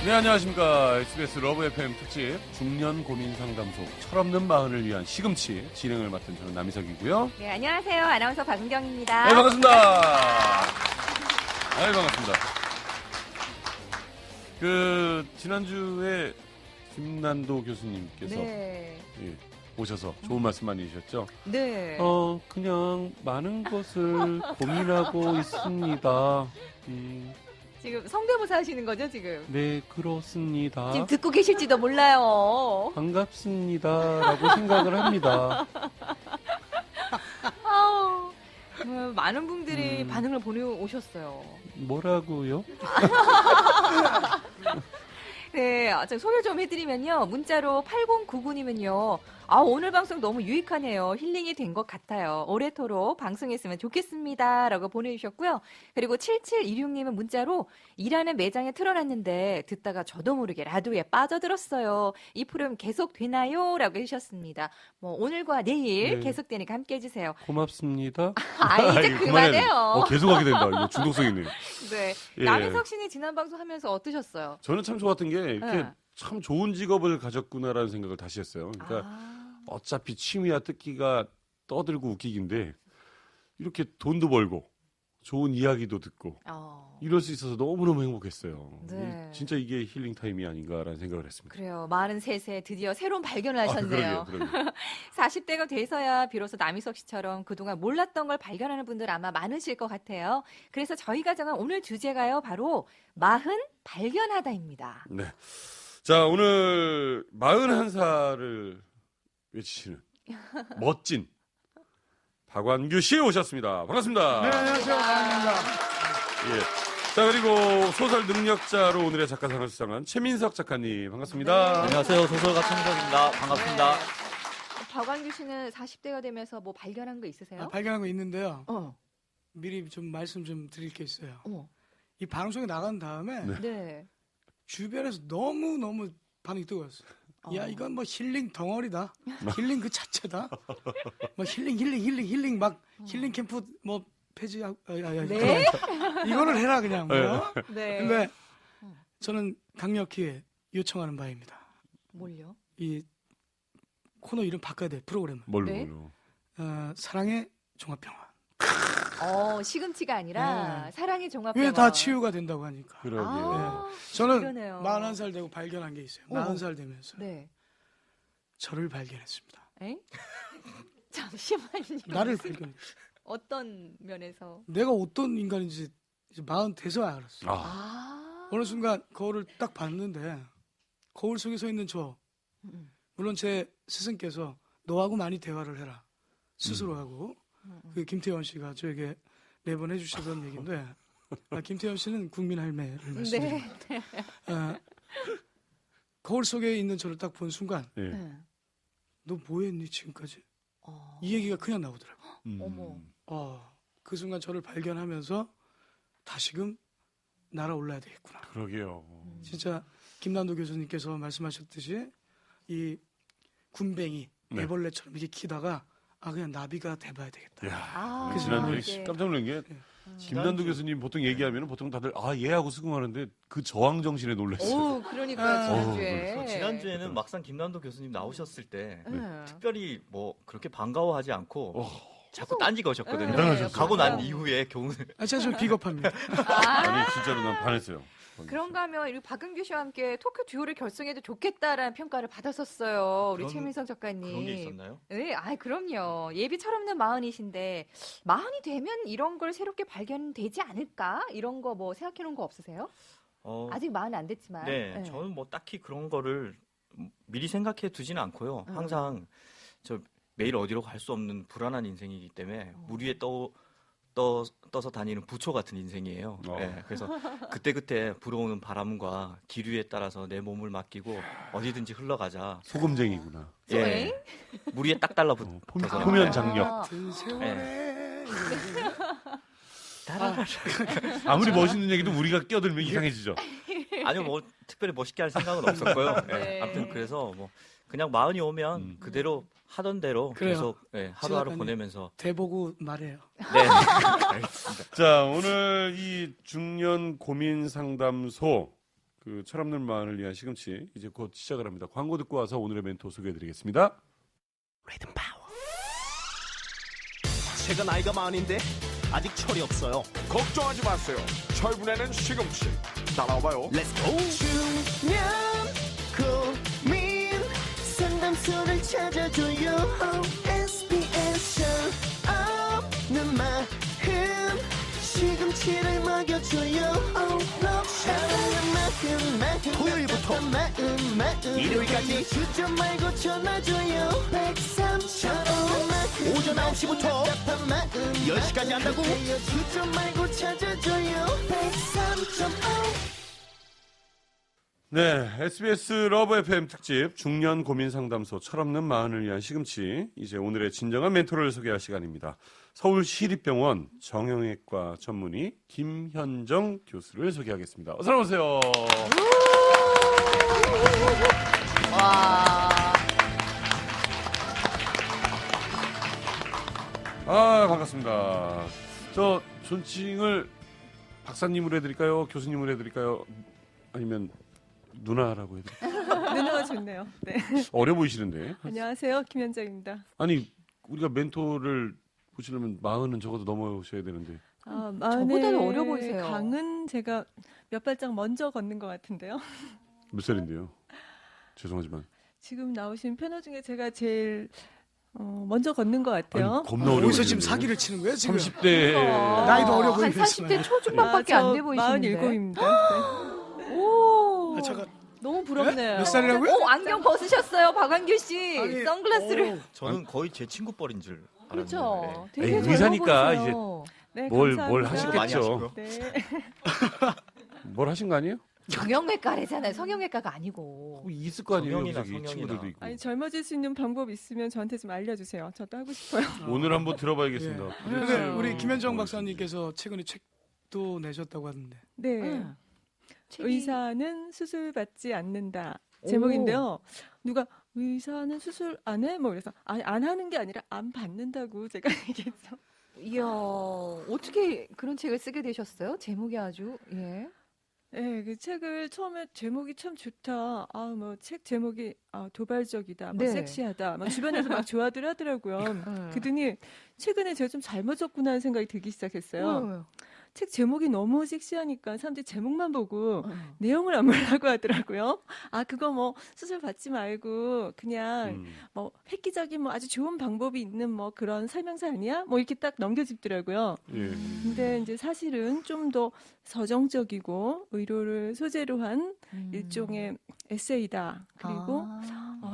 네, 안녕하십니까. SBS 러브 FM 특집 중년 고민 상담소 철없는 마흔을 위한 시금치 진행을 맡은 저는 남희석이고요. 네, 안녕하세요. 아나운서 박은경입니다. 네, 반갑습니다. 반갑습니다. 지난주에 김난도 교수님께서 네. 오셔서 좋은 말씀 많이 해주셨죠? 네. 그냥 많은 것을 고민하고 있습니다. 지금 성대모사 하시는 거죠, 지금? 네, 그렇습니다. 지금 듣고 계실지도 몰라요. 반갑습니다라고 생각을 합니다. 많은 분들이 반응을 보내오셨어요. 뭐라고요? 네, 소개 좀 해드리면요. 문자로 8099님은요. 오늘 방송 너무 유익하네요. 힐링이 된 것 같아요. 올해토록 방송했으면 좋겠습니다. 라고 보내주셨고요. 그리고 7726님은 문자로 일하는 매장에 틀어놨는데 듣다가 저도 모르게 라디오에 빠져들었어요. 이 프로그램 계속 되나요? 라고 해주셨습니다. 오늘과 내일 계속되니까 함께 해주세요. 고맙습니다. 이제 그만해요. 계속하게 된다. 이거 중독성 있네. 네. 예. 남희석 씨는 지난 방송 하면서 어떠셨어요? 저는 참 좋았던 게 이렇게 참 좋은 직업을 가졌구나라는 생각을 다시 했어요. 그러니까 어차피 취미와 뜻기가 떠들고 웃기기인데 이렇게 돈도 벌고 좋은 이야기도 듣고 이럴 수 있어서 너무너무 행복했어요. 네. 진짜 이게 힐링 타임이 아닌가라는 생각을 했습니다. 그래요. 43세 드디어 새로운 발견을 하셨네요. 그러게요. 40대가 돼서야 비로소 남희석 씨처럼 그동안 몰랐던 걸 발견하는 분들 아마 많으실 것 같아요. 그래서 저희가 정한 오늘 주제가요. 바로 40 발견하다입니다. 네. 자, 오늘 41살을 외치시는 멋진 박완규 씨 오셨습니다. 반갑습니다. 네, 안녕하세요. 박완규입니다. 예. 자, 그리고 소설 능력자로 오늘의 작가상을 수상한 최민석 작가님. 반갑습니다. 네. 안녕하세요. 소설가 최민석입니다. 반갑습니다. 네. 박완규 씨는 40대가 되면서 뭐 발견한 거 있으세요? 발견한 거 있는데요. 미리 좀 말씀 좀 드릴 게 있어요. 이 방송에 나간 다음에 네. 주변에서 너무 반응이 뜨거웠어요. 야, 이건 뭐 힐링 덩어리다. 힐링 그 자체다. 뭐 힐링 막 힐링 캠프 뭐 폐지하고 네? 이거를 해라 그냥 뭐. 네. 근데 저는 강력히 요청하는 바입니다. 뭘요? 이 코너 이름 바꿔야 돼. 프로그램을. 뭘로? 사랑의 종합병원. 시금치가 아니라 사랑의 종합병원. 왜 다 치유가 된다고 하니까. 그러게요. 저는 그러네요. 41살 되고 발견한 게 있어요. 40살 되면서. 네. 저를 발견했습니다. 에? 잠시만요. 나를 발견했어요. 어떤 면에서? 내가 어떤 인간인지 이제 40 돼서 알았어요. 어느 순간 거울을 딱 봤는데 거울 속에 서 있는 저, 물론 제 스승께서 너하고 많이 대화를 해라. 스스로 하고. 그 김태원 씨가 저에게 매번 해주시던 얘기인데 김태원 씨는 국민 할매를 말씀드립니다. 네. 거울 속에 있는 저를 딱 본 순간 너 뭐했니 지금까지? 이 얘기가 그냥 나오더라고요. 어머. 그 순간 저를 발견하면서 다시금 날아올라야 되겠구나. 그러게요. 진짜 김난도 교수님께서 말씀하셨듯이 이 군뱅이 애벌레처럼 이렇게 키다가 그냥 나비가 돼봐야 되겠다. 지난주에 깜짝 놀란 게 김난도 교수님 보통 얘기하면 보통 다들 얘하고 수긍하는데 그 저항 정신에 놀랐어요. 그러니까 지난주에. 지난주에는 막상 김난도 교수님 나오셨을 때 특별히 뭐 그렇게 반가워하지 않고 자꾸 딴지 거셨거든요. 가고 난 이후에 교훈을. 제가 좀 비겁합니다. 아니 진짜로 난 반했어요. 그런가 하면 이 박은규 씨와 함께 토크 듀오를 결성해도 좋겠다라는 평가를 받았었어요. 우리 최민석 작가님. 그런 게 있었나요? 네, 그럼요. 예비 철없는 40이신데 40이 되면 이런 걸 새롭게 발견되지 않을까? 이런 거 뭐 생각해 놓은 거 없으세요? 아직 40 안 됐지만. 네, 저는 뭐 딱히 그런 거를 미리 생각해 두지는 않고요. 항상 저 매일 어디로 갈 수 없는 불안한 인생이기 때문에 물 위에 떠서 다니는 부초 같은 인생이에요. 네, 그래서 그때그때 불어오는 바람과 기류에 따라서 내 몸을 맡기고 어디든지 흘러가자. 소금쟁이구나. 예, 물 위에 딱 달라붙어서. 표면 장력. 아무리 멋있는 얘기도 우리가 끼어들면 이상해지죠. 아니요, 뭐 특별히 멋있게 할 생각은 없었고요. 아무튼 그래서 뭐 그냥 40이 오면 그대로 하던 대로 계속 하루하루 보내면서 대보고 말해요. 네, 알겠습니다. 자, 오늘 이 중년 고민 상담소 그 철없는 마흔을 위한 시금치 이제 곧 시작을 합니다. 광고 듣고 와서 오늘의 멘토 소개해드리겠습니다. 리듬 파워. 제가 나이가 많은데 아직 철이 없어요. 걱정하지 마세요. 철분에는 시금치. 따라와봐요. Let's go. 중년 고민 상담소를 찾아줘요. SBS 없는 마음 시금치를 먹여줘요. 토요일부터 일요일까지 주저 말고 전화줘요. 103.5 오전 9시부터 10시까지 한다고 주저 말고 찾아줘요. 103.5 네, SBS 러브 FM 특집 중년 고민 상담소 철없는 마흔을 위한 시금치 이제 오늘의 진정한 멘토를 소개할 시간입니다. 서울시립병원 정형외과 전문의 김현정 교수를 소개하겠습니다. 어서 오세요. 와. 아, 반갑습니다. 저 존칭을 박사님으로 해드릴까요? 교수님으로 해드릴까요? 아니면 누나라고 해드릴까요? 누나가 좋네요. 네. 어려 보이시는데. 안녕하세요. 김현정입니다. 아니, 우리가 멘토를 보시려면 40은 적어도 넘어오셔야 되는데. 저보다는 어려 보이세요. 강은 제가 몇 발짝 먼저 걷는 것 같은데요. 몇 살인데요? 죄송하지만. 지금 나오신 패널 중에 제가 제일 먼저 걷는 것 같아요. 아니, 겁나 어려 어디서 지금 보이시는데요? 사기를 치는 거예요 지금? 30대. 나이도 어려 한 보이겠지만. 40대 초중반밖에 안 돼 보이시는데. 47입니다. 오. 잠깐. 너무 부럽네요. 몇 살이라고요? 오, 안경 벗으셨어요, 박완규 씨. 아니, 선글라스를. 저는 거의 제 친구 뻘인 줄 알았는데. 그렇죠. 에이, 되게 의사니까 젊어 보이세요. 네, 뭘 감사합니다. 하시겠죠? 많이 하시고요. 네. 뭘 하신 거 아니에요? 정형외과래잖아요. 성형외과가 아니고. 뭐 있을 거 아니에요? 성형이나 여기 성형이나. 친구들도 있고. 아니 젊어질 수 있는 방법 있으면 저한테 좀 알려주세요. 저도 하고 싶어요. 오늘 한번 들어봐야겠습니다. 예. 도대체 근데 우리 김현정 뭐지? 박사님께서 최근에 책도 내셨다고 하는데. 네. 응. 의사는 수술 받지 않는다. 제목인데요. 누가 의사는 수술 안 해? 뭐 그래서 아니 안 하는 게 아니라 안 받는다고 제가 얘기했죠. 이야, 어떻게 그런 책을 쓰게 되셨어요? 제목이 아주, 예. 네, 그 책을 처음에 제목이 참 좋다. 뭐 책 제목이 도발적이다, 뭐 네. 섹시하다. 막 주변에서 막 좋아들 하더라고요. 그러더니 최근에 제가 좀 잘못 적구나 하는 생각이 들기 시작했어요. 책 제목이 너무 섹시하니까 사람들이 제목만 보고 내용을 안 보려고 하더라고요. 그거 뭐 수술 받지 말고 그냥 뭐 획기적인 뭐 아주 좋은 방법이 있는 뭐 그런 설명서 아니야? 뭐 이렇게 딱 넘겨짚더라고요. 예. 근데 이제 사실은 좀 더 서정적이고 의료를 소재로 한 일종의 에세이다. 그리고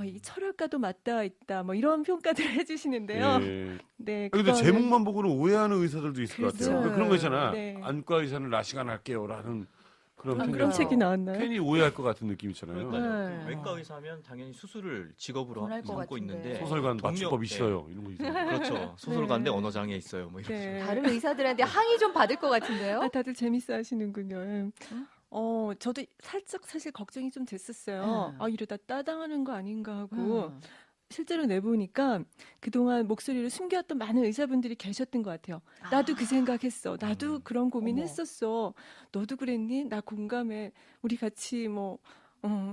이 철학과도 맞닿아 있다. 뭐 이런 평가들을 해주시는데요. 예. 네. 근데 그거는- 제목만 보고는 오해하는 의사들도 있을 것 그렇죠. 같아요. 그런 거 있잖아. 네. 안과 의사는 라시간 할게요라는 그런 그런 편견. 책이 나왔나요? 괜히 오해할 것 같은 느낌 있잖아요. 그러니까요. 네. 외과 의사면 당연히 수술을 직업으로 원할 것 삼고 같은데. 있는데 소설관 동료- 맞춤법 네. 있어요. 이런 거 있어요. 그렇죠. 소설가인데 네. 언어장애 있어요. 뭐 이런 식으로. 네. 다른 의사들한테 항의 좀 받을 것 같은데요? 다들 재밌어 하시는군요. 저도 살짝 사실 걱정이 좀 됐었어요. 이러다 따당하는 거 아닌가 하고. 실제로 내보니까 그동안 목소리를 숨겨왔던 많은 의사분들이 계셨던 것 같아요. 나도 그 생각했어. 나도 그런 고민했었어. 너도 그랬니? 나 공감해. 우리 같이 뭐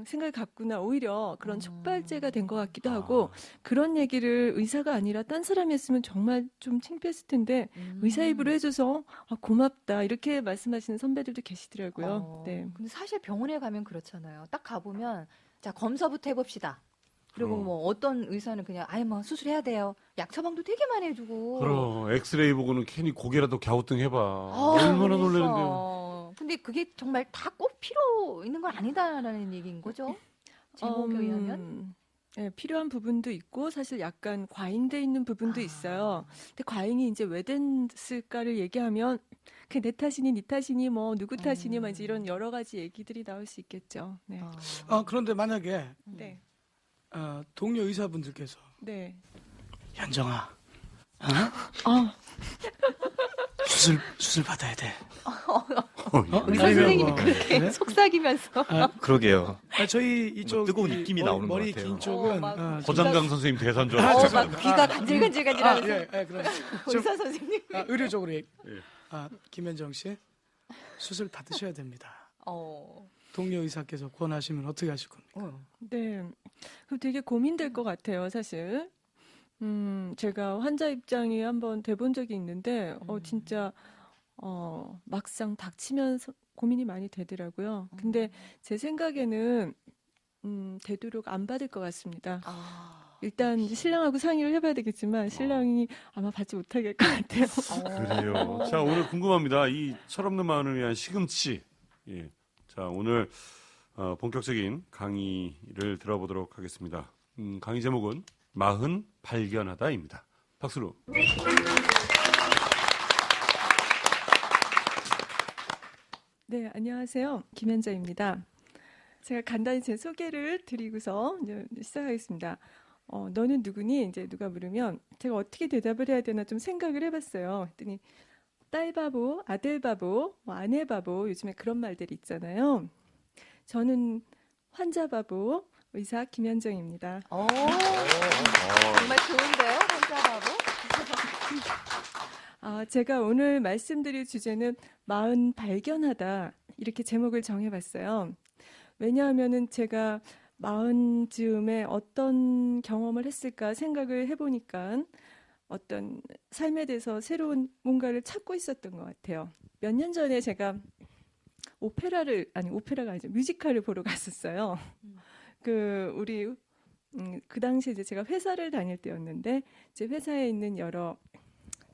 생각을 갖구나. 오히려 그런 촉발제가 된 것 같기도 하고 그런 얘기를 의사가 아니라 딴 사람이었으면 정말 좀 창피했을 텐데 의사 입으로 해줘서 고맙다. 이렇게 말씀하시는 선배들도 계시더라고요. 네. 근데 사실 병원에 가면 그렇잖아요. 딱 가보면 자 검사부터 해봅시다. 그리고 뭐 어떤 의사는 그냥 뭐 수술해야 돼요. 약 처방도 되게 많이 해주고. 그럼 엑스레이 보고는 괜히 고개라도 갸우뚱 해봐. 얼마나 놀라는데요. 근데 그게 정말 다 꼭 필요 있는 건 아니다라는 얘기인 거죠? 제목에 의하면? 네, 필요한 부분도 있고 사실 약간 과잉돼 있는 부분도 있어요. 근데 과잉이 이제 왜 됐을까를 얘기하면 그 내 탓이니 네 탓이니 뭐 누구 탓이니 막 이제 이런 여러 가지 얘기들이 나올 수 있겠죠. 네. 그런데 만약에 네. 동료 의사분들께서 네. 현정아, 수술 받아야 돼. 의사 아니면 선생님이 뭐, 그렇게 네? 속삭이면서. 그러게요. 저희 이쪽 뜨거운 입김이 나오는 것 머리 같아요. 긴 쪽은 막 허장강 선생님 대사인 줄 알았어요. 막 귀가 간질간질간질하면서. 그럼 의사 선생님. 의료적으로 김현정 씨 수술 받으셔야 됩니다. 동료 의사께서 권하시면 어떻게 하실 겁니까? 네, 그 되게 고민될 것 같아요, 사실. 제가 환자 입장에 한번 돼본 적이 있는데, 진짜, 막상 닥치면서 고민이 많이 되더라고요. 근데 제 생각에는, 되도록 안 받을 것 같습니다. 일단 이제 신랑하고 상의를 해봐야 되겠지만, 신랑이 아마 받지 못하게 할 것 같아요. 그래요. 자, 오늘 궁금합니다. 이 철없는 마음을 위한 시금치. 예. 자, 오늘 본격적인 강의를 들어보도록 하겠습니다. 강의 제목은 마흔 발견하다입니다. 박수로. 네, 안녕하세요. 김현자입니다. 제가 간단히 제 소개를 드리고서 이제 시작하겠습니다. 너는 누구니? 이제 누가 물으면 제가 어떻게 대답을 해야 되나 좀 생각을 해봤어요. 했더니 딸 바보, 아들 바보, 아내 바보, 요즘에 그런 말들이 있잖아요. 저는 환자 바보, 의사 김현정입니다. 정말 좋은데요, 환자 바보? 제가 오늘 말씀드릴 주제는 마흔 발견하다 이렇게 제목을 정해봤어요. 왜냐하면은 제가 마흔쯤에 어떤 경험을 했을까 생각을 해보니까 어떤 삶에 대해서 새로운 뭔가를 찾고 있었던 것 같아요. 몇 년 전에 제가 오페라가 아니죠. 뮤지컬을 보러 갔었어요. 그 당시에 이제 제가 회사를 다닐 때였는데, 이제 회사에 있는 여러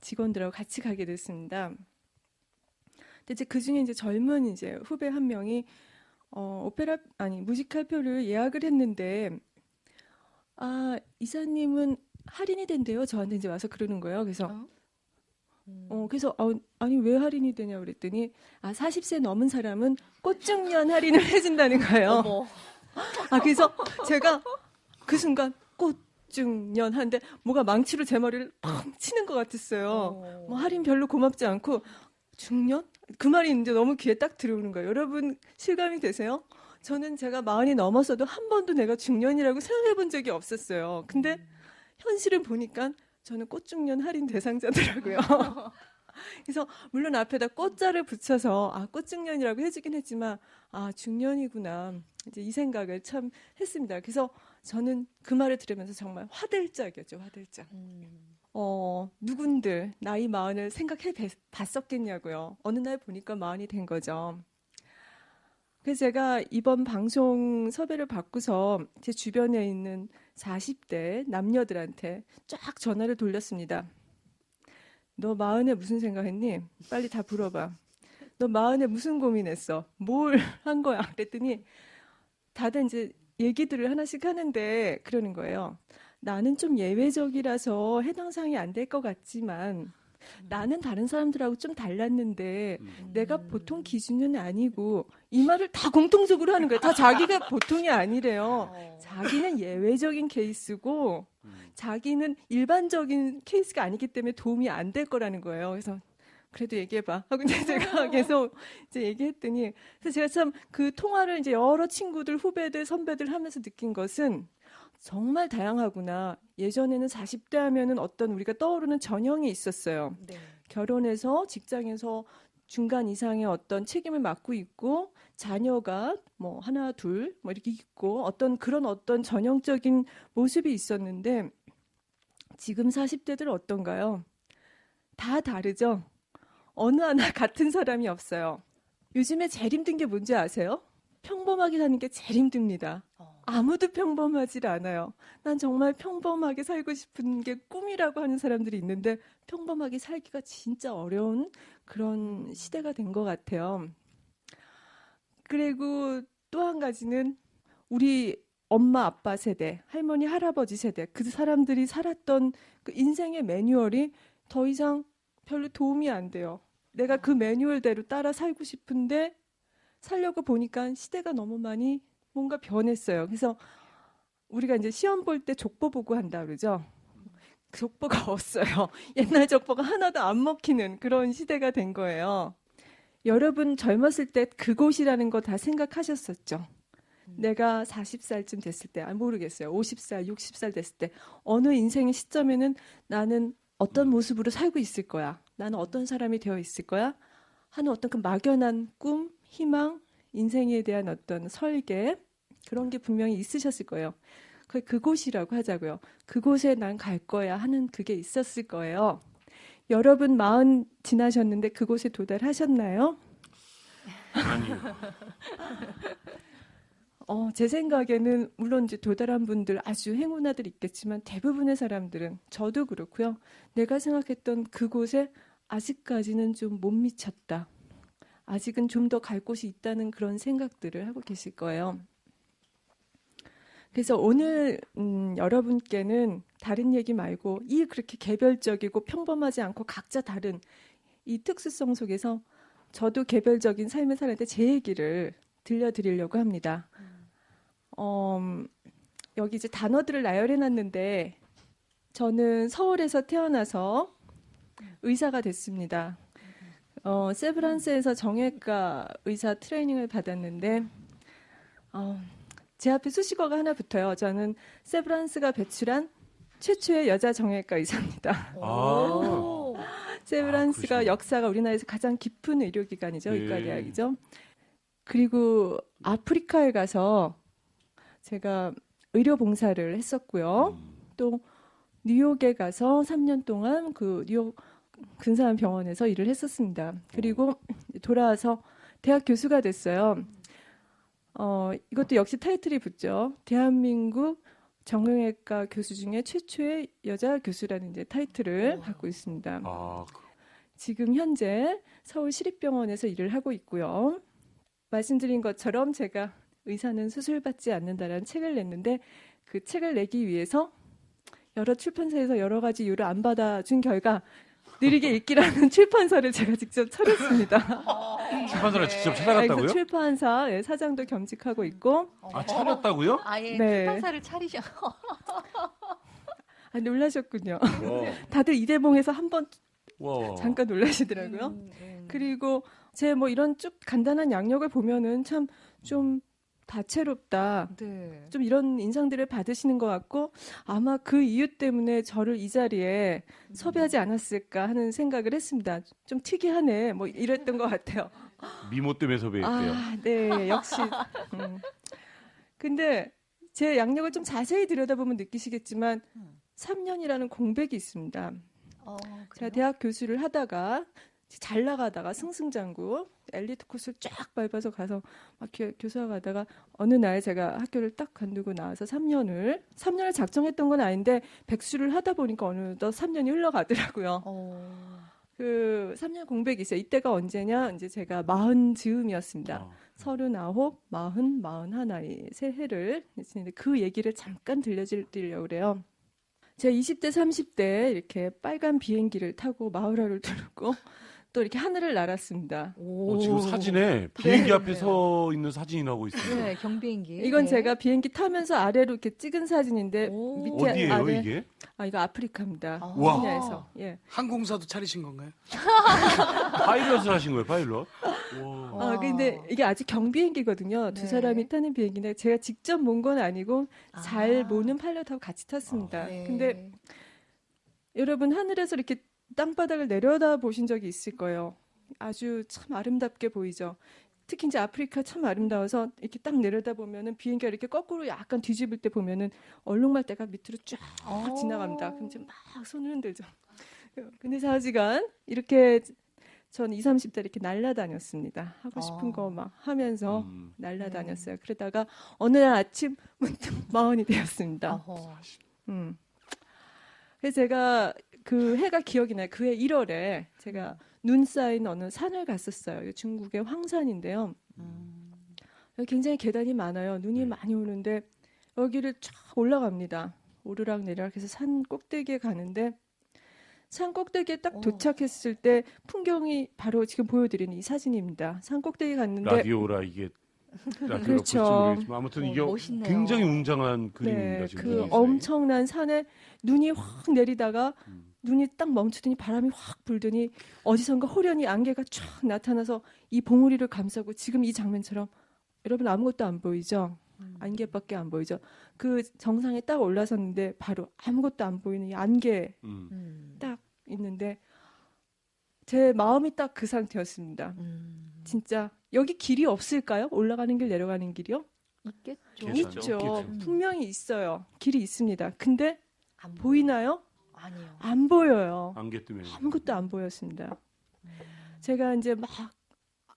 직원들하고 같이 가게 됐습니다. 근데 이제 그 중에 이제 젊은 이제 후배 한 명이, 뮤지컬 표를 예약을 했는데, 이사님은 할인이 된대요. 저한테 이제 와서 그러는 거예요. 그래서, 아니, 왜 할인이 되냐 그랬더니, 40세 넘은 사람은 꽃중년 할인을 해준다는 거예요. 어머. 그래서 제가 그 순간 꽃중년 한데, 뭐가 망치로 제 머리를 팡 치는 것 같았어요. 뭐 할인 별로 고맙지 않고, 중년? 그 말이 이제 너무 귀에 딱 들어오는 거예요. 여러분, 실감이 되세요? 저는 제가 40이 넘었어도 한 번도 내가 중년이라고 생각해 본 적이 없었어요. 근데 현실을 보니까 저는 꽃중년 할인 대상자더라고요. 그래서 물론 앞에다 꽃자를 붙여서 꽃중년이라고 해주긴 했지만 중년이구나 이제 이 생각을 참 했습니다. 그래서 저는 그 말을 들으면서 정말 화들짝이었죠. 화들짝. 누군들 나이 40을 생각해 봤었겠냐고요. 어느 날 보니까 40이 된 거죠. 그래서 제가 이번 방송 섭외를 받고서 제 주변에 있는 40대 남녀들한테 쫙 전화를 돌렸습니다. 너 40에 무슨 생각했니? 빨리 다 물어봐. 너 40에 무슨 고민했어? 뭘 한 거야? 그랬더니 다들 이제 얘기들을 하나씩 하는데 그러는 거예요. 나는 좀 예외적이라서 해당 사항이 안 될 것 같지만 나는 다른 사람들하고 좀 달랐는데 내가 보통 기준은 아니고 이 말을 다 공통적으로 하는 거예요. 다 자기가 보통이 아니래요. 자기는 예외적인 케이스고 자기는 일반적인 케이스가 아니기 때문에 도움이 안 될 거라는 거예요. 그래서 그래도 얘기해봐 하고 이제 제가 계속 이제 얘기했더니 그래서 제가 참 그 통화를 이제 여러 친구들, 후배들, 선배들 하면서 느낀 것은 정말 다양하구나. 예전에는 40대 하면은 어떤 우리가 떠오르는 전형이 있었어요. 네. 결혼해서 직장에서 중간 이상의 어떤 책임을 맡고 있고 자녀가 뭐 하나, 둘 뭐 이렇게 있고 어떤 전형적인 모습이 있었는데 지금 40대들 어떤가요? 다 다르죠? 어느 하나 같은 사람이 없어요. 요즘에 제일 힘든 게 뭔지 아세요? 평범하게 사는 게 제일 힘듭니다. 아무도 평범하지 않아요. 난 정말 평범하게 살고 싶은 게 꿈이라고 하는 사람들이 있는데 평범하게 살기가 진짜 어려운 그런 시대가 된 것 같아요. 그리고 또 한 가지는 우리 엄마 아빠 세대, 할머니 할아버지 세대 그 사람들이 살았던 그 인생의 매뉴얼이 더 이상 별로 도움이 안 돼요. 내가 그 매뉴얼대로 따라 살고 싶은데 살려고 보니까 시대가 너무 많이 뭔가 변했어요. 그래서 우리가 이제 시험 볼 때 족보 보고 한다 그러죠. 그 족보가 없어요. 옛날 족보가 하나도 안 먹히는 그런 시대가 된 거예요. 여러분 젊었을 때 그곳이라는 거 다 생각하셨었죠? 내가 40살쯤 됐을 때, 모르겠어요. 50살, 60살 됐을 때 어느 인생의 시점에는 나는 어떤 모습으로 살고 있을 거야. 나는 어떤 사람이 되어 있을 거야. 하는 어떤 그 막연한 꿈, 희망 인생에 대한 어떤 설계 그런 게 분명히 있으셨을 거예요. 그곳이라고 하자고요. 그곳에 난 갈 거야 하는 그게 있었을 거예요. 여러분 40 지나셨는데 그곳에 도달하셨나요? 아니요. 제 생각에는 물론 이제 도달한 분들 아주 행운아들 있겠지만 대부분의 사람들은 저도 그렇고요. 내가 생각했던 그곳에 아직까지는 좀 못 미쳤다. 아직은 좀 더 갈 곳이 있다는 그런 생각들을 하고 계실 거예요. 그래서 오늘 여러분께는 다른 얘기 말고 이 그렇게 개별적이고 평범하지 않고 각자 다른 이 특수성 속에서 저도 개별적인 삶을 살았는데 제 얘기를 들려드리려고 합니다. 여기 이제 단어들을 나열해놨는데 저는 서울에서 태어나서 의사가 됐습니다. 세브란스에서 정형외과 의사 트레이닝을 받았는데 제 앞에 수식어가 하나 붙어요. 저는 세브란스가 배출한 최초의 여자 정형외과 의사입니다. 세브란스가 역사가 우리나라에서 가장 깊은 의료기관이죠. 네. 의과대학이죠. 그리고 아프리카에 가서 제가 의료봉사를 했었고요. 또 뉴욕에 가서 3년 동안 그 뉴욕 근사한 병원에서 일을 했었습니다. 그리고 돌아와서 대학 교수가 됐어요. 이것도 역시 타이틀이 붙죠. 대한민국 정형외과 교수 중에 최초의 여자 교수라는 이제 타이틀을 갖고 있습니다. 지금 현재 서울시립병원에서 일을 하고 있고요. 말씀드린 것처럼 제가 의사는 수술받지 않는다라는 책을 냈는데 그 책을 내기 위해서 여러 출판사에서 여러 가지 이유를 안 받아준 결과 느리게 읽기라는 출판사를 제가 직접 차렸습니다. 출판사를 직접 찾아갔다고요? 출판사 사장도 겸직하고 있고. 차렸다고요? 아예 네. 출판사를 차리셔. 놀라셨군요. 와. 다들 이대봉에서 한번 와. 잠깐 놀라시더라고요. 그리고 제 뭐 이런 쭉 간단한 양력을 보면은 참 좀 다채롭다. 네. 좀 이런 인상들을 받으시는 것 같고 아마 그 이유 때문에 저를 이 자리에 섭외하지 않았을까 하는 생각을 했습니다. 좀 특이하네. 뭐 이랬던 것 같아요. 미모 때문에 섭외했대요. 네, 역시. 근데 제 양력을 좀 자세히 들여다보면 느끼시겠지만 3년이라는 공백이 있습니다. 제가 대학 교수를 하다가 잘 나가다가 승승장구 엘리트 코스를 쫙 밟아서 가서 막 교수하고 가다가 어느 날 제가 학교를 딱 관두고 나와서 3년을 작정했던 건 아닌데 백수를 하다 보니까 어느덧 3년이 흘러가더라고요. 그 3년 공백이 있어요. 이때가 언제냐? 이제 제가 40 즈음이었습니다. 39, 40, 41이 세 해를 지냈는데 그 얘기를 잠깐 들려드리려고 그래요. 제가 20대, 30대 이렇게 빨간 비행기를 타고 마우라를 두르고 또 이렇게 하늘을 날았습니다. 지금 사진에 비행기 앞에 서 있는 사진이 나오고 있습니다. 네, 경비행기. 이건 네. 제가 비행기 타면서 아래로 이렇게 찍은 사진인데 밑에 어디예요, 아래 이게? 이거 아프리카입니다. 우와. 케냐에서. 예. 항공사도 차리신 건가요? 파일럿을 하신 거예요, 파일럿? 근데 이게 아직 경비행기거든요. 네. 두 사람이 타는 비행기인데 제가 직접 몬 건 아니고 잘 모는 파일럿하고 같이 탔습니다. 네. 근데 여러분 하늘에서 이렇게 땅바닥을 내려다 보신 적이 있을 거예요. 아주 참 아름답게 보이죠. 특히 이제 아프리카 참 아름다워서 이렇게 딱 내려다 보면은 비행기가 이렇게 거꾸로 약간 뒤집을 때 보면은 얼룩말대가 밑으로 쫙 지나갑니다. 그럼 지금 막 손을 흔들죠. 근데 4시간 이렇게 전 20, 30대 이렇게 날아다녔습니다. 하고 싶은 거 막 하면서 날아다녔어요. 그러다가 어느 날 아침 문득 40이 되었습니다. 그래서 제가 그 해가 기억이 나요. 그해 1월에 제가 눈 쌓인 어느 산을 갔었어요. 중국의 황산인데요. 여기 굉장히 계단이 많아요. 눈이 많이 오는데 여기를 쫙 올라갑니다. 오르락 내리락 해서 산 꼭대기에 가는데 산 꼭대기에 딱 도착했을 때 풍경이 바로 지금 보여드리는 이 사진입니다. 산 꼭대기 갔는데 라디오라 이게 라디오라 그렇죠. 볼지 모르겠지만 아무튼 이게 멋있네요. 굉장히 웅장한 그림입니다. 네, 지금 그 눈이 엄청난 산에 눈이 확 내리다가 눈이 딱 멈추더니 바람이 확 불더니 어디선가 호련히 안개가 쫙 나타나서 이 봉우리를 감싸고 지금 이 장면처럼 여러분 아무것도 안 보이죠? 안개밖에 안 보이죠? 그 정상에 딱 올라섰는데 바로 아무것도 안 보이는 이 안개 딱 있는데 제 마음이 딱 그 상태였습니다. 진짜 여기 길이 없을까요? 올라가는 길, 내려가는 길이요? 있겠죠. 있겠죠. 있죠. 분명히 있어요. 길이 있습니다. 근데 안 보이나요? 아니요. 안 보여요. 안개 때문에. 아무것도 안 보였습니다. 제가 이제 막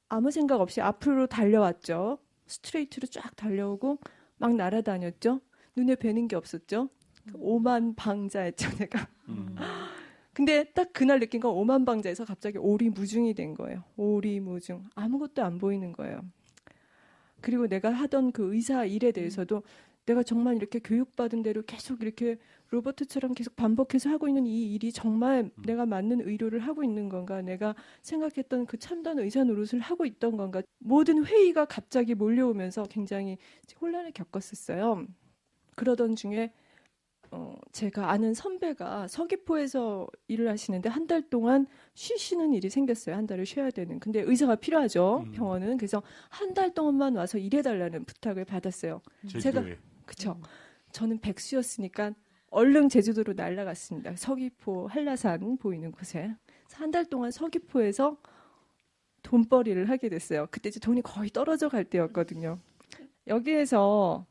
아무 생각 없이 앞으로 달려왔죠. 스트레이트로 쫙 달려오고 막 날아다녔죠. 눈에 뵈는 게 없었죠. 오만 방자했죠, 제가. 근데 딱 그날 느낀 건 오만 방자에서 갑자기 오리무중이 된 거예요. 오리무중. 아무것도 안 보이는 거예요. 그리고 내가 하던 그 의사 일에 대해서도 내가 정말 이렇게 교육받은 대로 계속 이렇게 로버트처럼 계속 반복해서 하고 있는 이 일이 정말 내가 맞는 의료를 하고 있는 건가? 내가 생각했던 그 첨단 의사 노릇을 하고 있던 건가? 모든 회의가 갑자기 몰려오면서 굉장히 혼란을 겪었었어요. 그러던 중에 제가 아는 선배가 서귀포에서 일을 하시는데 한 달 동안 쉬시는 일이 생겼어요. 한 달을 쉬어야 되는. 근데 의사가 필요하죠. 병원은. 그래서 한 달 동안만 와서 일해달라는 부탁을 받았어요. 제주도에. 그쵸. 저는 백수였으니까 얼른 제주도로 날아갔습니다. 서귀포 한라산 보이는 곳에. 한 달 동안 서귀포에서 돈벌이를 하게 됐어요. 그때 이제 돈이 거의 떨어져 갈 때였거든요. 여기에서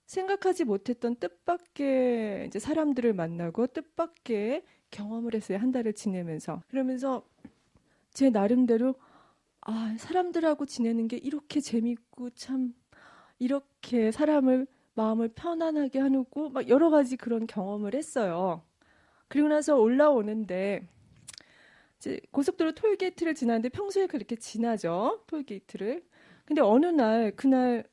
생각하지 못했던 뜻밖의 이제 사람들을 만나고 뜻밖의 경험을 했어요. 한 달을 지내면서. 그러면서 제 나름대로 사람들하고 지내는 게 이렇게 재밌고 참 이렇게 사람을 마음을 편안하게 하고 막 여러 가지 그런 경험을 했어요. 그리고 나서 올라오는데 이제 고속도로 톨게이트를 지나는데 평소에 그렇게 지나죠. 톨게이트를. 근데 어느 날 그날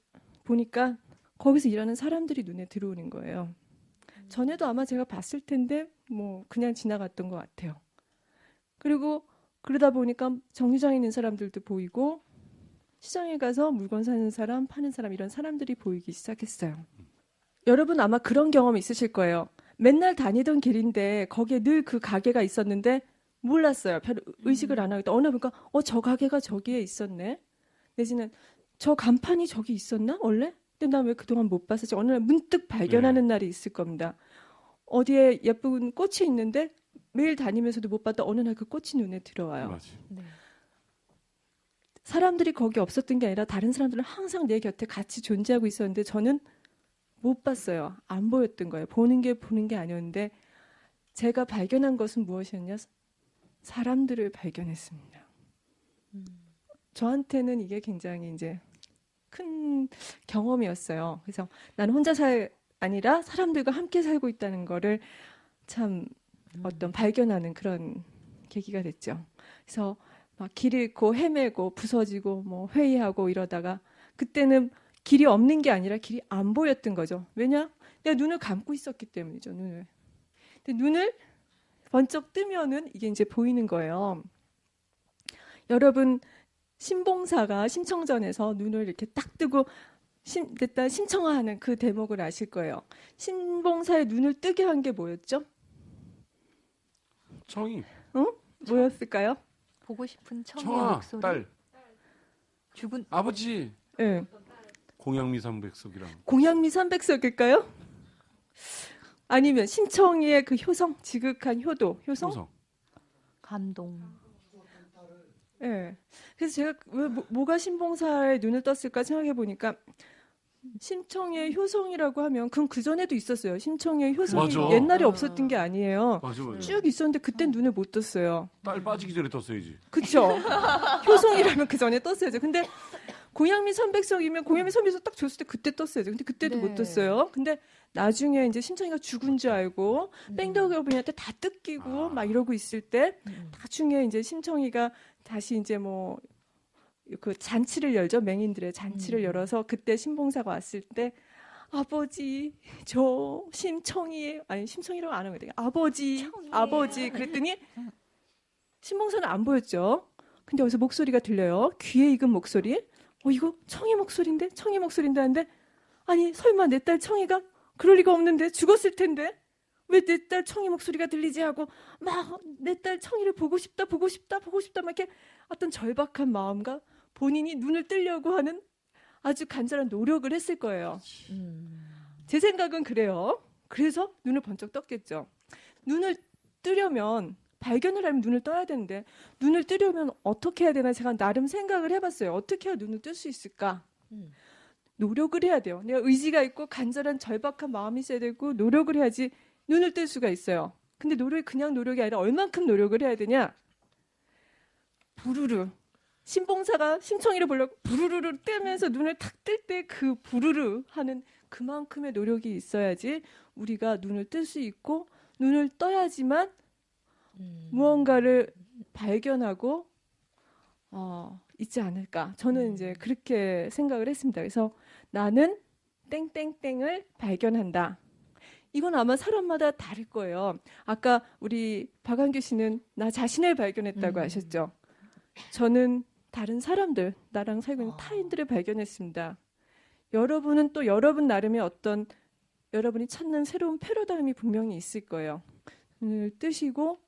보니까 거기서 일하는 사람들이 눈에 들어오는 거예요. 전에도 아마 제가 봤을 텐데 뭐 그냥 지나갔던 것 같아요. 그리고 그러다 보니까 정류장에 있는 사람들도 보이고 시장에 가서 물건 사는 사람, 파는 사람 이런 사람들이 보이기 시작했어요. 여러분 아마 그런 경험 있으실 거예요. 맨날 다니던 길인데 거기에 늘 그 가게가 있었는데 몰랐어요. 별 의식을 안 하겠다. 어느 날 보니까 저 가게가 저기에 있었네. 내지는 저 간판이 저기 있었나 원래? 근데 나 왜 그동안 못 봤었지? 어느 날 문득 발견하는 날이 있을 겁니다. 어디에 예쁜 꽃이 있는데 매일 다니면서도 못 봤다. 어느 날 그 꽃이 눈에 들어와요. 맞아. 네. 사람들이 거기 없었던 게 아니라 다른 사람들은 항상 내 곁에 같이 존재하고 있었는데 저는 못 봤어요. 안 보였던 거예요. 보는 게 아니었는데 제가 발견한 것은 무엇이었냐? 사람들을 발견했습니다. 저한테는 이게 굉장히 이제 큰 경험이었어요. 그래서 나는 혼자 아니라 사람들과 함께 살고 있다는 거를 참 어떤 발견하는 그런 계기가 됐죠. 그래서 막 길 잃고 헤매고 부서지고 뭐 회의하고 이러다가 그때는 길이 없는 게 아니라 길이 안 보였던 거죠. 왜냐? 내가 눈을 감고 있었기 때문이죠. 눈을. 근데 눈을 번쩍 뜨면은 이게 이제 보이는 거예요. 여러분 신봉사가 심청전에서 눈을 이렇게 딱 뜨고 일단 신청하는 그 대목을 아실 거예요. 신봉사의 눈을 뜨게 한 게 뭐였죠? 청이. 뭐였을까요? 보고 싶은 청의 청아, 목소리. 딸. 죽은 아버지. 네. 공양미 삼백석이랑. 공양미 삼백석일까요? 아니면 신청이의 그 효성, 지극한 효도, 효성? 감동. 예. 네. 그래서 제가 왜 뭐가 신봉사의 눈을 떴을까 생각해 보니까 신청의 효성이라고 하면 그건 그 전에도 있었어요. 신청의 효성이 맞아. 옛날에 없었던 게 아니에요. 맞아. 쭉 있었는데 그땐 눈을 못 떴어요. 딸 빠지기 전에 떴어야지. 그쵸? 효성이라면 그 전에 떴어야죠. 근데 공양미 삼백석이면 공양미 삼백석 딱 줬을 때 그때 떴어야죠. 근데 그때도 네. 못 떴어요. 근데 나중에 이제 신청이가 죽은 줄 알고 뺑덕여분한테 다 뜯기고 막 이러고 있을 때 나중에 이제 신청이가 다시 이제 뭐 그 잔치를 열죠. 맹인들의 잔치를 열어서 그때 신봉사가 왔을 때 아버지 저 심청이에요. 아니 심청이라고 안 하면 돼요. 아버지 그랬더니 신봉사는 안 보였죠. 근데 어디서 목소리가 들려요. 귀에 익은 목소리. 이거 청이 목소리인데 하는데 아니 설마 내 딸 청이가 그럴 리가 없는데 죽었을 텐데 왜 내 딸 청이 목소리가 들리지 하고 막 내 딸 청이를 보고 싶다 막 이렇게 어떤 절박한 마음과 본인이 눈을 뜨려고 하는 아주 간절한 노력을 했을 거예요. 제 생각은 그래요. 그래서 눈을 번쩍 떴겠죠. 눈을 뜨려면 발견을 하려면 눈을 떠야 되는데 눈을 뜨려면 어떻게 해야 되나 제가 나름 생각을 해봤어요. 어떻게 해야 눈을 뜰 수 있을까? 노력을 해야 돼요. 내가 의지가 있고 간절한 절박한 마음이 있어야 되고 노력을 해야지 눈을 뜰 수가 있어요. 근데 노력이 그냥 노력이 아니라 얼만큼 노력을 해야 되냐? 부르르. 신봉사가 심청이를 보려고 부르르를 떼면서 눈을 탁 뜰 때 그 부르르 하는 그만큼의 노력이 있어야지 우리가 눈을 뜰 수 있고 눈을 떠야지만 무언가를 발견하고 있지 않을까. 저는 이제 그렇게 생각을 했습니다. 그래서 나는 땡땡땡을 발견한다. 이건 아마 사람마다 다를 거예요. 아까 우리 박한규 씨는 나 자신을 발견했다고 하셨죠. 저는 다른 사람들, 나랑 살고 있는 타인들을 발견했습니다. 여러분은 또 여러분 나름의 어떤 여러분이 찾는 새로운 패러다임이 분명히 있을 거예요. 눈을 뜨시고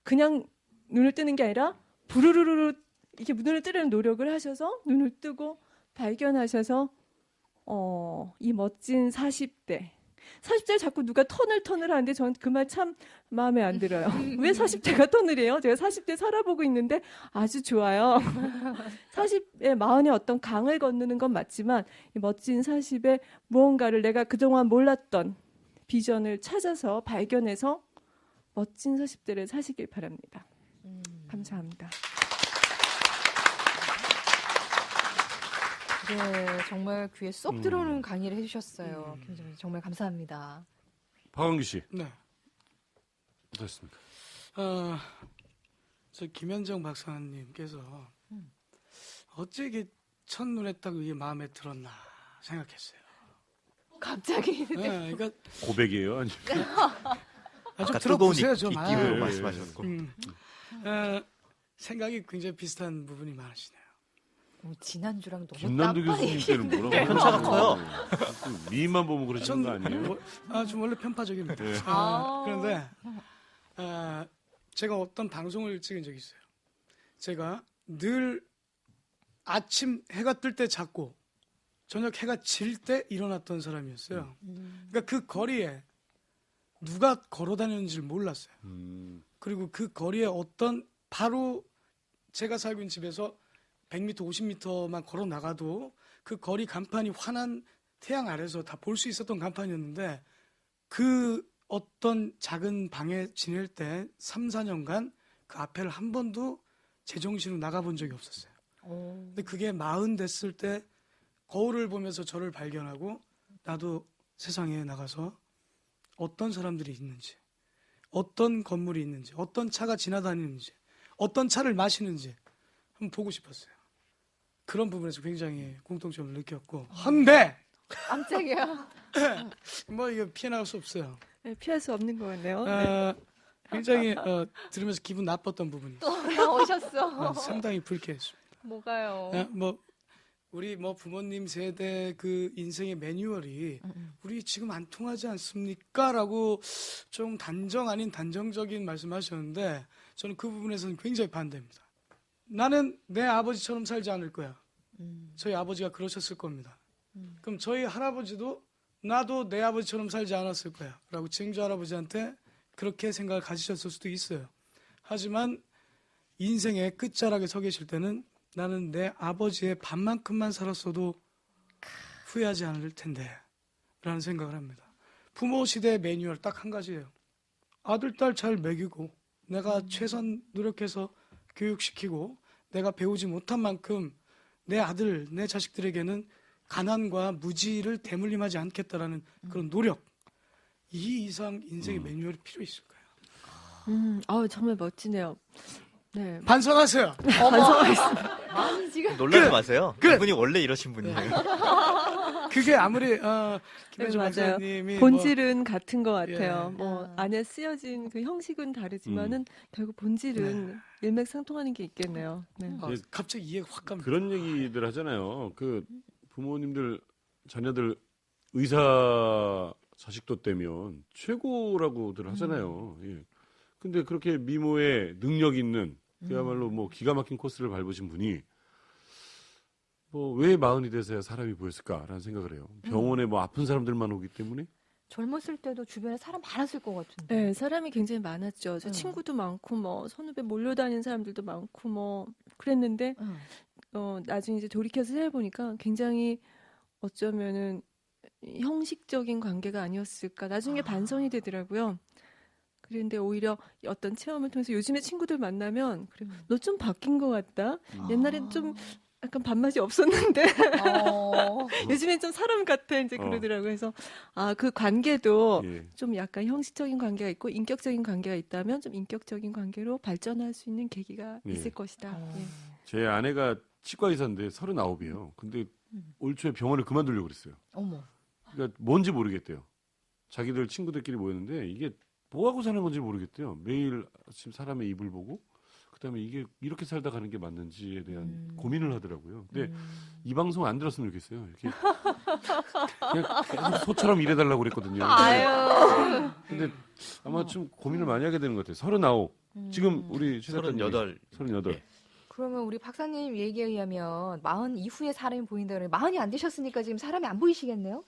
그냥 눈을 뜨는 게 아니라 부르르르 이렇게 눈을 뜨려는 노력을 하셔서 눈을 뜨고 발견하셔서 이 멋진 40대를 자꾸 누가 터널 하는데 저는 그 말 참 마음에 안 들어요. 왜 40대가 터널이에요? 제가 40대 살아보고 있는데 아주 좋아요. 40의 마흔의 어떤 강을 건너는 건 맞지만 이 멋진 40의 무언가를 내가 그동안 몰랐던 비전을 찾아서 발견해서 멋진 40대를 사시길 바랍니다. 감사합니다. 네, 정말 귀에 쏙 들어오는 강의를 해주셨어요. 김정민 정말 감사합니다. 박한규 씨. 네. 어떻습니까? 저 김현정 박사님께서 어째 이게 첫눈에 딱 이게 마음에 들었나 생각했어요. 갑자기. 네, 그러니까 고백이에요? 아니면 좀 아까 뜨거운 들어보세요, 좀. 입김으로 네. 말씀하셨고. 생각이 굉장히 비슷한 부분이 많으시네요. 지난주랑 너무 김남도 땀빠이. 교수님 때는 뭐라고 편차가 커요. 미인만 보면 그러시는 거 아니에요? 좀 원래 편파적입니다. 네. 그런데 제가 어떤 방송을 찍은 적이 있어요. 제가 늘 아침 해가 뜰 때 잤고 저녁 해가 질 때 일어났던 사람이었어요. 그러니까 그 거리에 누가 걸어 다녔는지를 몰랐어요. 그리고 그 거리에 어떤 바로 제가 살고 있는 집에서 100m, 50m만 걸어 나가도 그 거리 간판이 환한 태양 아래서 다 볼 수 있었던 간판이었는데 그 어떤 작은 방에 지낼 때 3, 4년간 그 앞에를 한 번도 제정신으로 나가본 적이 없었어요. 근데 그게 40 됐을 때 거울을 보면서 저를 발견하고 나도 세상에 나가서 어떤 사람들이 있는지, 어떤 건물이 있는지, 어떤 차가 지나다니는지, 어떤 차를 마시는지 한번 보고 싶었어요. 그런 부분에서 굉장히 공통점을 느꼈고 헌데 깜짝이야. 뭐 이거 피해 나갈 수 없어요. 네, 피할 수 없는 것 같네요. 네. 굉장히 들으면서 기분 나빴던 부분이 또 나오셨어. 상당히 불쾌했습니다. 뭐가요? 우리 부모님 세대 그 인생의 매뉴얼이 우리 지금 안 통하지 않습니까?라고 좀 단정 아닌 단정적인 말씀하셨는데 저는 그 부분에서는 굉장히 반대입니다. 나는 내 아버지처럼 살지 않을 거야. 저희 아버지가 그러셨을 겁니다. 그럼 저희 할아버지도 나도 내 아버지처럼 살지 않았을 거야 라고 증조 할아버지한테 그렇게 생각을 가지셨을 수도 있어요. 하지만 인생의 끝자락에 서 계실 때는 나는 내 아버지의 반만큼만 살았어도 후회하지 않을 텐데 라는 생각을 합니다. 부모 시대의 매뉴얼 딱 한 가지예요. 아들, 딸 잘 먹이고 내가 최선 노력해서 교육시키고 내가 배우지 못한 만큼 내 아들, 내 자식들에게는 가난과 무지를 대물림하지 않겠다라는 그런 노력. 이 이상 인생의 매뉴얼이 필요 있을까요? 정말 멋지네요. 네. 반성하세요. 반성하겠습니다. 아니 지금 놀라지 마세요. 그분이 원래 이러신 분이에요. 그게 아무리 네, 김현정 맞아요. 박사님이 본질은 같은 것 같아요. 예. 뭐 안에 쓰여진 그 형식은 다르지만은 결국 본질은 일맥상통하는 게 있겠네요. 네. 갑자기 이해가 확 갑니다. 그런 얘기들 하잖아요. 그 부모님들 자녀들 의사 자식도 떼면 최고라고들 하잖아요. 예. 근데 그렇게 미모에 능력 있는 그야말로 뭐 기가 막힌 코스를 밟으신 분이 뭐 왜 40이 돼서야 사람이 보였을까라는 생각을 해요. 병원에 뭐 아픈 사람들만 오기 때문에 젊었을 때도 주변에 사람 많았을 것 같은데. 네, 사람이 굉장히 많았죠. 저 응. 친구도 많고 뭐 선후배 몰려다니는 사람들도 많고 뭐 그랬는데 응. 나중에 이제 돌이켜서 생각해 보니까 굉장히 어쩌면은 형식적인 관계가 아니었을까. 나중에 반성이 되더라고요. 그런데 오히려 어떤 체험을 통해서 요즘에 친구들 만나면 그래, 너 좀 바뀐 것 같다. 옛날엔 좀 약간 밥맛이 없었는데 요즘엔 좀 사람 같아 이제 그러더라고요. 그래서 그 관계도 예. 좀 약간 형식적인 관계가 있고 인격적인 관계가 있다면 좀 인격적인 관계로 발전할 수 있는 계기가 예. 있을 것이다. 예. 제 아내가 치과 의사인데 39이에요. 근데 올 초에 병원을 그만두려고 그랬어요. 어머. 그러니까 뭔지 모르겠대요. 자기들 친구들끼리 모였는데 이게 뭐 하고 사는 건지 모르겠대요. 매일 아침 사람의 입을 보고 그다음에 이게 이렇게 살다 가는 게 맞는지에 대한 고민을 하더라고요. 근데 이 방송 안 들었으면 좋겠어요. 이렇게 그냥 계속 소처럼 일해달라고 그랬거든요. 아유. 근데 아마 좀 고민을 많이 하게 되는 것 같아요. 39. 지금 우리 최 작가님 38. 예. 그러면 우리 박사님 얘기에 의하면 40 이후에 사람이 보인다 그래. 40이 안 되셨으니까 지금 사람이 안 보이시겠네요?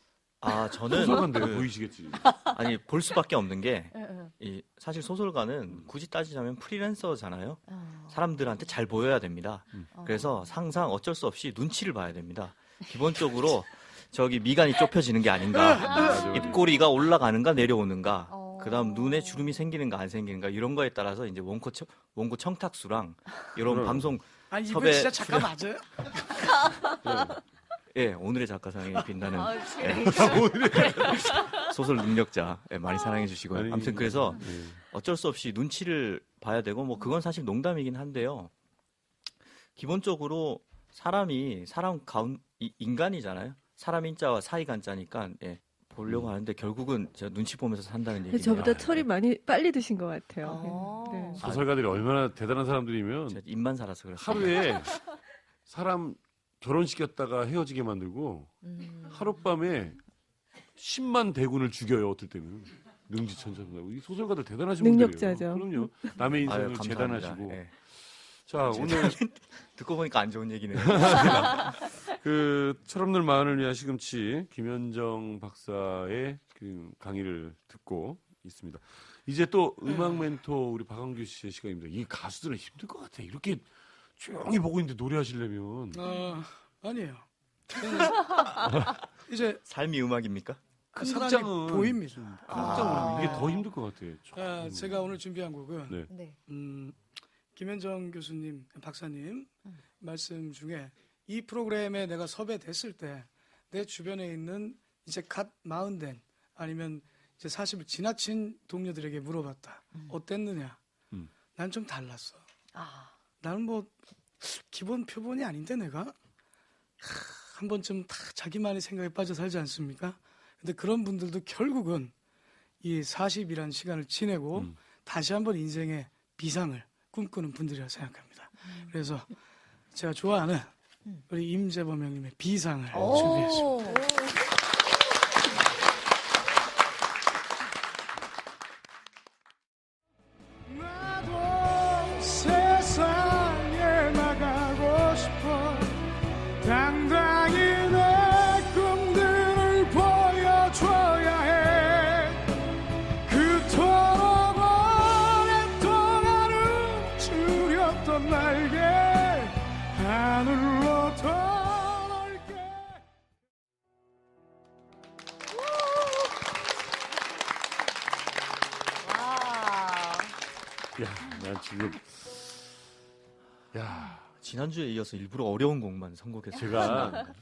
저는 소설가인데 보이시겠지. 아니 볼 수밖에 없는 게 응. 사실 소설가는 굳이 따지자면 프리랜서잖아요. 사람들한테 잘 보여야 됩니다. 그래서 항상 어쩔 수 없이 눈치를 봐야 됩니다. 기본적으로 저기 미간이 좁혀지는 게 아닌가, 입꼬리가 올라가는가 내려오는가, 그다음 눈에 주름이 생기는가 안 생기는가 이런 거에 따라서 이제 원고 청탁수랑 이런 방송 아니 섭외 이분 진짜 작가 맞아요? 예, 오늘의 작가상에 빛나는 소설 능력자 많이 사랑해 주시고요. 아니, 아무튼 그래서 예. 어쩔 수 없이 눈치를 봐야 되고 뭐 그건 사실 농담이긴 한데요. 기본적으로 사람이 인간이잖아요. 사람 인자와 사이 간자니까 보려고 하는데 결국은 제가 눈치 보면서 산다는 얘기예요. 저보다 철이 많이 빨리 드신 것 같아요. 네. 소설가들이 얼마나 대단한 사람들이면 제가 입만 살아서 그렇습니다. 하루에 사람 결혼시켰다가 헤어지게 만들고 하룻밤에 10만 대군을 죽여요. 어떨 때는 능지천천하고 이 소설가들 대단하신 능력자죠. 분들이에요. 그럼요. 남의 인생을 감사합니다. 재단하시고. 예. 자 오늘 듣고 보니까 안 좋은 얘기네요. 그 철없는 마흔을 위한 시금치 김현정 박사의 그 강의를 듣고 있습니다. 이제 또 음악 멘토 우리 박광규 씨의 시간입니다. 이 가수들은 힘들 것 같아. 이렇게 조용히 보고 있는데 노래하시려면. 아니에요. 이제 삶이 음악입니까? 그 사람이 극장은 보입니다. 극장으로 이게 더 힘들 것 같아. 제가 오늘 준비한 곡은 네. 김현정 교수님, 박사님 말씀 중에 이 프로그램에 내가 섭외됐을 때 내 주변에 있는 이제 갓 마흔된 아니면 이제 40을 지나친 동료들에게 물어봤다. 어땠느냐? 난 좀 달랐어. 나는 뭐 기본 표본이 아닌데 내가 한 번쯤 다 자기만의 생각에 빠져 살지 않습니까? 근데 그런 분들도 결국은 이 40이라는 시간을 지내고 다시 한번 인생의 비상을 꿈꾸는 분들이라고 생각합니다. 그래서 제가 좋아하는 우리 임재범 형님의 비상을 준비했습니다. 나도 세상에 나가고 싶어 당당히 내 꿈들을 보여줘야 해 그토록 오랫동안 움츠렸던 날개 하늘로 더 넓게 야, 난 지금 지난주에 이어서 일부러 어려운 곡만 선곡해서 제가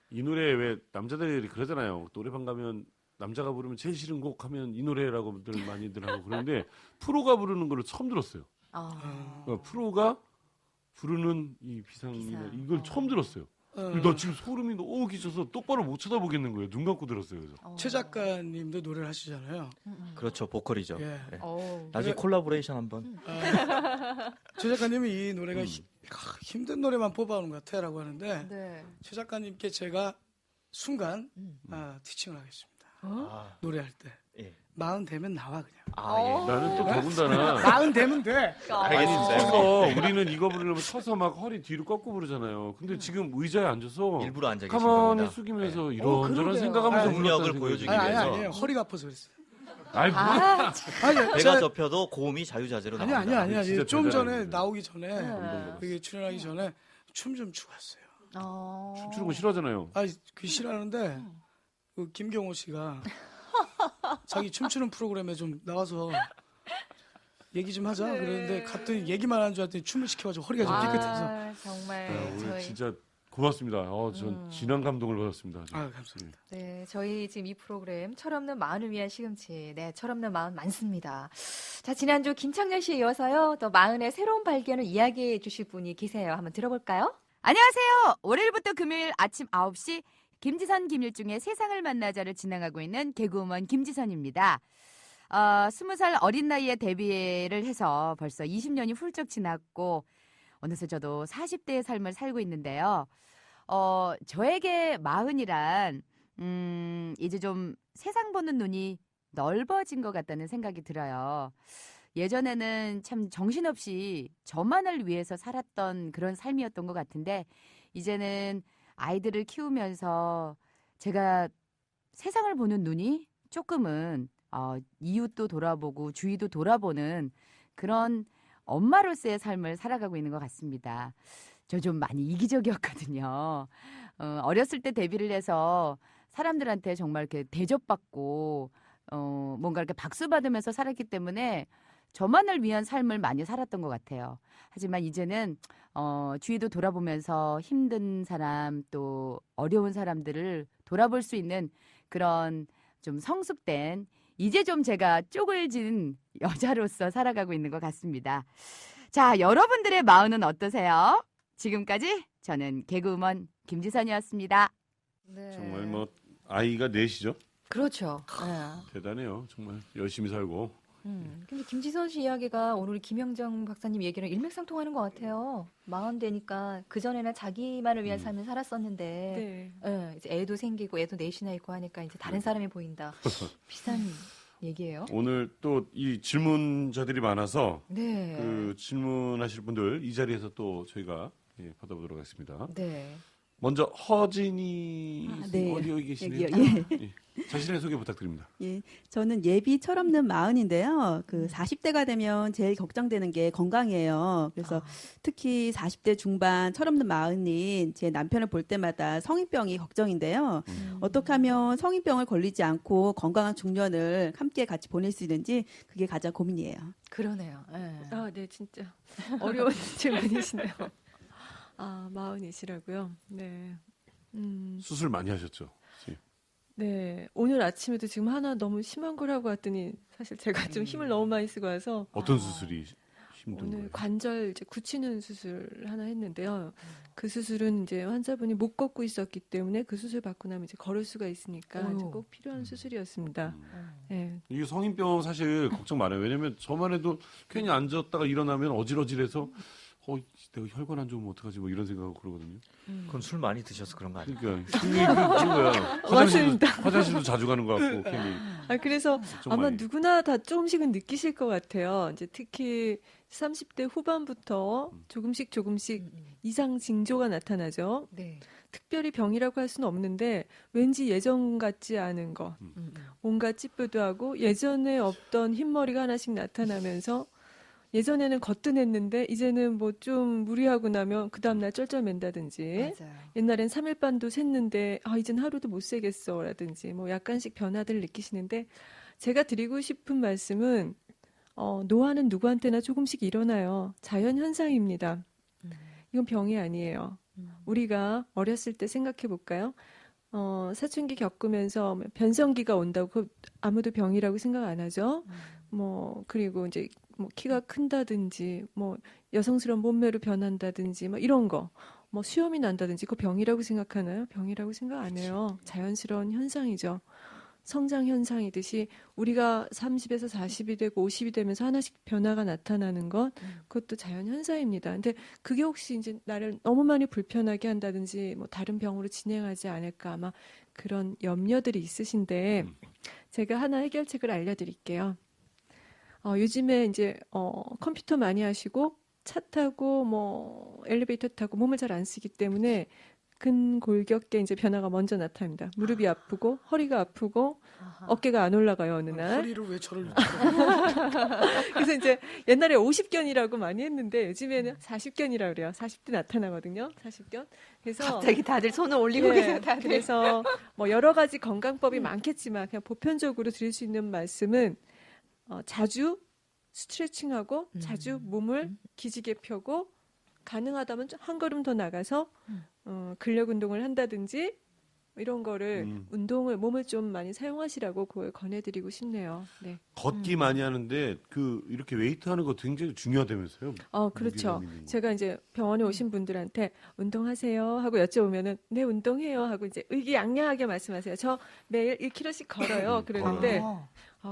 이 노래 왜 남자들이 그러잖아요. 노래방 가면 남자가 부르면 제일 싫은 곡 하면 이 노래라고들 많이들 하고 그러는데 프로가 부르는 거를 처음 들었어요. 그러니까 프로가 부르는 이 비상이나 이걸 처음 들었어요. 나 지금 소름이 너무 끼쳐서 똑바로 못 쳐다보겠는 거예요. 눈 감고 들었어요. 그래서. 최 작가님도 노래를 하시잖아요. 그렇죠, 보컬이죠. 예. 네. 나중에 콜라보레이션 한번. 최 작가님이 이 노래가 힘든 노래만 뽑아오는 것 같아라고 하는데 네. 최 작가님께 제가 순간 티칭을 하겠습니다. 노래할 때. 예. 40 되면 나와 그냥. 나는 또 더군다나 40 되면 돼. 알겠습니다. 서서 우리는 이거 부르려면 서서 막 허리 뒤로 꺾고 부르잖아요. 근데 지금 의자에 앉아서 일부러 앉아 계신 가만히 겁니다. 숙이면서 이런저런 그러게요. 생각하면서 능력을 불렀다는 보여주기 생각이 아니 위해서. 아니에요. 허리가 아파서 그랬어요. 아이, 뭐. 아니 배가 접혀도 고음이 자유자재로 아니 나옵니다. 아니 진짜 좀 전에 대단해요. 나오기 전에 네. 여기 출연하기 전에 춤 좀 추고 왔어요. 춤추는 거 싫어하잖아요. 아니 그 싫어하는데 그 김경호 씨가 자기 춤추는 프로그램에 좀 나와서 얘기 좀 하자 그랬는데 갔더니 얘기만 하는 줄 알았더니 춤을 시켜가지고 허리가 좀 삐끗해서. 정말 오늘 저희 진짜 고맙습니다. 전 진한 감동을 받았습니다. 아주. 감사합니다. 네, 저희 지금 이 프로그램 철없는 마흔을 위한 시금치. 네, 철없는 마흔 많습니다. 자, 지난주 김창렬 씨에 이어서요. 또 마흔의 새로운 발견을 이야기해 주실 분이 계세요. 한번 들어볼까요? 안녕하세요. 월요일부터 금요일 아침 9시 김지선 김일중의 세상을 만나자를 진행하고 있는 개그우먼 김지선입니다. 20살 어린 나이에 데뷔를 해서 벌써 20년이 훌쩍 지났고 어느새 저도 40대의 삶을 살고 있는데요. 저에게 마흔이란 이제 좀 세상 보는 눈이 넓어진 것 같다는 생각이 들어요. 예전에는 참 정신없이 저만을 위해서 살았던 그런 삶이었던 것 같은데 이제는 아이들을 키우면서 제가 세상을 보는 눈이 조금은 이웃도 돌아보고 주위도 돌아보는 그런 엄마로서의 삶을 살아가고 있는 것 같습니다. 저 좀 많이 이기적이었거든요. 어렸을 때 데뷔를 해서 사람들한테 정말 이렇게 대접받고 뭔가 이렇게 박수 받으면서 살았기 때문에 저만을 위한 삶을 많이 살았던 것 같아요. 하지만 이제는 주위도 돌아보면서 힘든 사람 또 어려운 사람들을 돌아볼 수 있는 그런 좀 성숙된 이제 좀 제가 쪼글진 여자로서 살아가고 있는 것 같습니다. 자, 여러분들의 마음은 어떠세요? 지금까지 저는 개그우먼 김지선이었습니다. 네. 정말 뭐 아이가 넷이죠. 그렇죠. 대단해요. 정말 열심히 살고. 근데 김지선 씨 이야기가 오늘 김영정 박사님 얘기랑 일맥상통하는 것 같아요. 40 되니까 그전에는 자기만을 위한 삶을 살았었는데 이제 애도 생기고 애도 넷이나 있고 하니까 이제 다른 사람이 보인다. 비슷한 얘기예요. 오늘 또 이 질문자들이 많아서 네. 그 질문하실 분들 이 자리에서 또 저희가 받아보도록 하겠습니다. 네. 먼저 허진이 네. 어디 계시네요? 여기요. 예. 자신의 소개 부탁드립니다. 예, 저는 예비 철없는 마흔인데요. 그 40대가 되면 제일 걱정되는 게 건강이에요. 그래서 특히 40대 중반 철없는 마흔인 제 남편을 볼 때마다 성인병이 걱정인데요. 어떻게 하면 성인병을 걸리지 않고 건강한 중년을 함께 같이 보낼 수 있는지 그게 가장 고민이에요. 그러네요. 네. 네, 진짜 어려운 질문이시네요. 마흔이시라고요? 네. 수술 많이 하셨죠? 네. 오늘 아침에도 지금 하나 너무 심한 걸 하고 왔더니 사실 제가 좀 힘을 너무 많이 쓰고 와서 어떤 수술이 힘든 오늘 거예요? 관절 이제 굳히는 수술 하나 했는데요. 그 수술은 이제 환자분이 못 걷고 있었기 때문에 그 수술 받고 나면 이제 걸을 수가 있으니까 이제 꼭 필요한 수술이었습니다. 네. 이게 성인병 사실 걱정 많아요. 왜냐면 저만 해도 괜히 앉았다가 일어나면 어질어질해서 내가 혈관 안 좋으면 어떡하지 뭐 이런 생각하고 그러거든요. 그건 술 많이 드셔서 그런 거 아니에요? 그러니까 그런 거야. 화장실도 자주 가는 것 같고 괜히. 그래서 아마 많이. 누구나 다 조금씩은 느끼실 것 같아요. 이제 특히 30대 후반부터 조금씩 이상 징조가 나타나죠. 네. 특별히 병이라고 할 수는 없는데 왠지 예전 같지 않은 거, 온갖 찌뿌도 하고 예전에 없던 흰머리가 하나씩 나타나면서 예전에는 거뜬했는데 이제는 뭐 좀 무리하고 나면 그 다음날 쩔쩔맨다든지 맞아요. 옛날엔 3일반도 샜는데 이젠 하루도 못 세겠어라든지 뭐 약간씩 변화들을 느끼시는데 제가 드리고 싶은 말씀은 노화는 누구한테나 조금씩 일어나요. 자연현상입니다. 이건 병이 아니에요. 우리가 어렸을 때 생각해 볼까요? 사춘기 겪으면서 변성기가 온다고 아무도 병이라고 생각 안 하죠. 그리고 이제 키가 큰다든지 여성스러운 몸매로 변한다든지 이런 거 수염이 난다든지 그거 병이라고 생각하나요? 병이라고 생각 안 해요. 자연스러운 현상이죠. 성장 현상이듯이 우리가 30에서 40이 되고 50이 되면서 하나씩 변화가 나타나는 것 그것도 자연 현상입니다. 근데 그게 혹시 이제 나를 너무 많이 불편하게 한다든지 다른 병으로 진행하지 않을까 아마 그런 염려들이 있으신데 제가 하나 해결책을 알려드릴게요. 요즘에 이제 컴퓨터 많이 하시고 차 타고 뭐 엘리베이터 타고 몸을 잘 안 쓰기 때문에 근골격계 이제 변화가 먼저 나타납니다. 무릎이 아프고 허리가 아프고 어깨가 안 올라가요 어느 날. 허리를 왜 저를 그래서 이제 옛날에 50견이라고 많이 했는데 요즘에는 40견이라고 그래요. 40대 나타나거든요. 40견. 그래서 갑자기 다들 손을 올리고 계세요. 다들. 그래서 뭐 여러 가지 건강법이 많겠지만 그냥 보편적으로 드릴 수 있는 말씀은 자주 스트레칭하고 자주 몸을 기지개 펴고 가능하다면 한 걸음 더 나가서 근력 운동을 한다든지 이런 거를 운동을 몸을 좀 많이 사용하시라고 그걸 권해드리고 싶네요. 네. 걷기 많이 하는데 이렇게 웨이트 하는 거 굉장히 중요하다면서요? 그렇죠. 제가 이제 병원에 오신 분들한테 운동하세요 하고 여쭤보면은 네 운동해요 하고 이제 의기양양하게 말씀하세요. 저 매일 1km씩 걸어요. 그러는데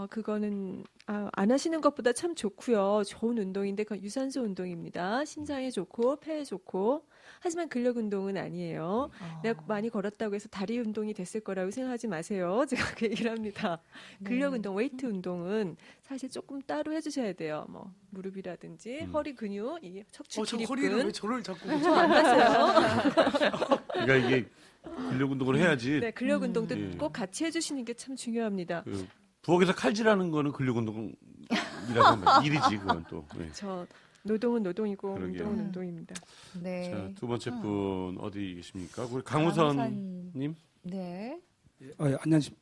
그거는 안 하시는 것보다 참 좋고요. 좋은 운동인데 그건 유산소 운동입니다. 심장에 좋고 폐에 좋고 하지만 근력 운동은 아니에요. 내가 많이 걸었다고 해서 다리 운동이 됐을 거라고 생각하지 마세요. 제가 그 얘기를 합니다. 근력 운동, 웨이트 운동은 사실 조금 따로 해주셔야 돼요. 뭐 무릎이라든지 허리 근육, 이 척추 저 기립근. 허리를 왜 저를 자꾸 안 봤어요. 그러니까 이게 근력 운동을 해야지. 네, 근력 운동도 꼭 같이 해주시는 게 참 중요합니다. 부엌에서 칼질하는 거는 근력 운동이라고 하면 일이지 그건 또. 네. 저 노동은 노동이고 그러게요. 운동은 운동입니다. 네. 자, 두 번째 분 어디 계십니까? 우리 강우선님. 네.